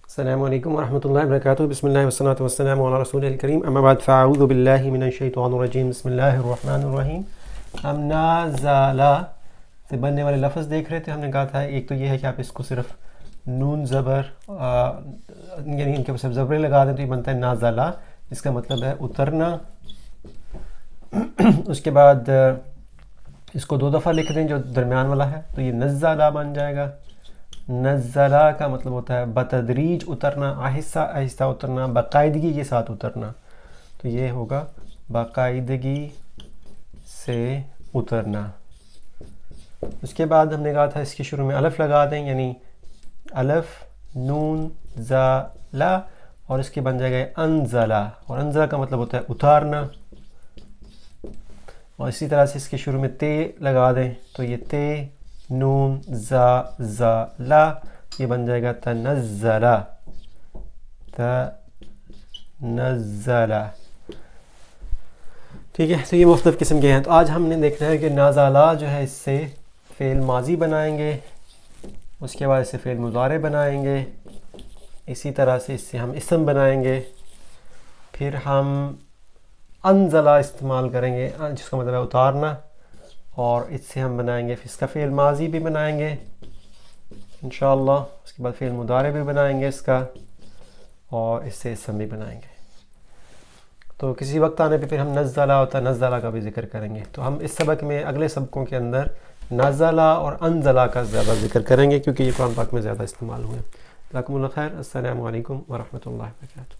السلام علیکم ورحمۃ اللہ وبرکاتہ. بسم اللہ والصلاۃ والسلام علی رسول الکریم. اما بعد فاعوذ باللہ من الشیطان الرجیم. بسم اللہ الرحمن الرحیم. ہم نازلا سے بننے والے لفظ دیکھ رہے تھے. ہم نے کہا تھا ایک تو یہ ہے کہ آپ اس کو صرف نون زبر یعنی ان کے صرف زبریں لگا دیں تو یہ بنتا ہے نازلا. اس کا مطلب ہے اترنا. اس کے بعد اس کو 2 دفعہ لکھ دیں جو درمیان والا ہے تو یہ نزلہ بن جائے گا. نزلہ کا مطلب ہوتا ہے بتدریج اترنا، آہستہ آہستہ اترنا، باقاعدگی کے ساتھ اترنا. تو یہ ہوگا باقاعدگی سے اترنا. اس کے بعد ہم نے کہا تھا اس کے شروع میں الف لگا دیں، یعنی الف نون زلا، اور اس کے بن جائے گا انزلہ، اور انزلہ کا مطلب ہوتا ہے اتارنا. اور اسی طرح سے اس کے شروع میں تے لگا دیں تو یہ تے نون لا، یہ بن جائے گا تنزلہ. تنزلہ. ٹھیک ہے، تو یہ مختلف قسم کے ہیں. تو آج ہم نے دیکھنا ہے کہ نازلہ جو ہے اس سے فعل ماضی بنائیں گے، اس کے بعد اس سے فعل مضارع بنائیں گے، اسی طرح سے اس سے ہم اسم بنائیں گے. پھر ہم انزلہ استعمال کریں گے جس کا مطلب ہے اتارنا، اور اس سے ہم بنائیں گے اس کا فعل ماضی بھی بنائیں گے انشاءاللہ. اس کے بعد فعل مضارع بھی بنائیں گے اس کا، اور اس سے اسم بھی بنائیں گے. تو کسی وقت آنے پہ پھر ہم نزلہ ہوتا ہے نزلہ کا بھی ذکر کریں گے. تو ہم اس سبق میں اگلے سبقوں کے اندر نزلہ اور انزلہ کا زیادہ ذکر کریں گے کیونکہ یہ قرآن پاک میں زیادہ استعمال ہوئے. جزاکم اللہ خیر. السلام علیکم ورحمۃ اللہ وبرکاتہ.